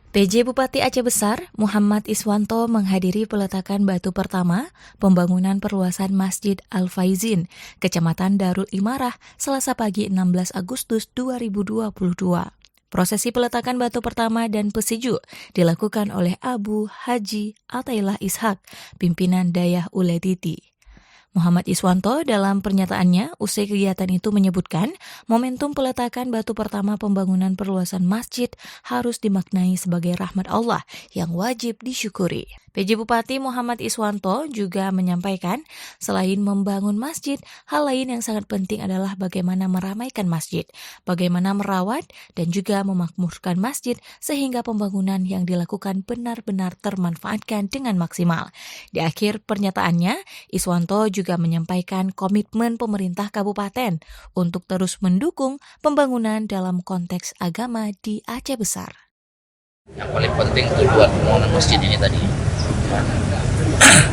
PJ Bupati Aceh Besar, Muhammad Iswanto menghadiri peletakan batu pertama pembangunan perluasan Masjid Al-Faizin, Kecamatan Darul Imarah, Selasa pagi 16 Agustus 2022. Prosesi peletakan batu pertama dan pesiju dilakukan oleh Abu Haji Atailah Ishak, pimpinan Dayah Uletiti. Muhammad Iswanto dalam pernyataannya usai kegiatan itu menyebutkan momentum peletakan batu pertama pembangunan perluasan masjid harus dimaknai sebagai rahmat Allah yang wajib disyukuri. PJ Bupati Muhammad Iswanto juga menyampaikan selain membangun masjid, hal lain yang sangat penting adalah bagaimana meramaikan masjid, bagaimana merawat dan juga memakmurkan masjid sehingga pembangunan yang dilakukan benar-benar termanfaatkan dengan maksimal. Di akhir pernyataannya, Iswanto juga menyampaikan komitmen pemerintah kabupaten untuk terus mendukung pembangunan dalam konteks agama di Aceh Besar. Yang paling penting tujuan pembangunan masjid ini tadi,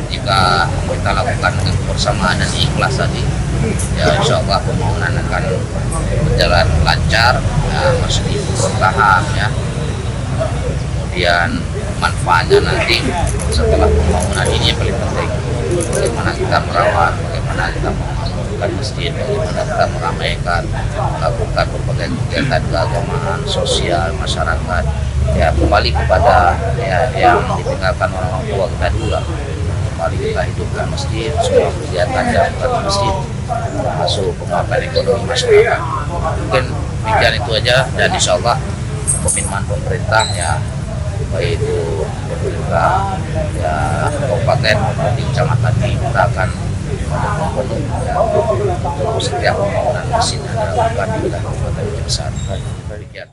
jika kita lakukan dengan kebersamaan dan ikhlas tadi, ya insya Allah pembangunan akan berjalan lancar, ya, masjid itu bertahan, ya. Kemudian manfaatnya nanti setelah pembangunan ini yang paling penting, bagaimana kita merawat, bagaimana kita memakmurkan masjid, bagaimana kita meramaikan, melakukan berbagai kegiatan keagamaan, sosial, masyarakat, ya kembali kepada ya, yang ditinggalkan orang tua kita dulu lah. Kembali kita hidupkan masjid, semua kegiatan dilakukan di masjid, termasuk penguatan ekonomi masyarakat. Mungkin demikian itu aja, dan insya Allah komitmen pemerintah ya, baik itu pemerintah ya kabupaten maupun di kecamatan ini, kita akan mendukung penuh ya, untuk setiap pembangunan masjid yang dilakukan di wilayah Kabupaten Aceh Besar. Demikian.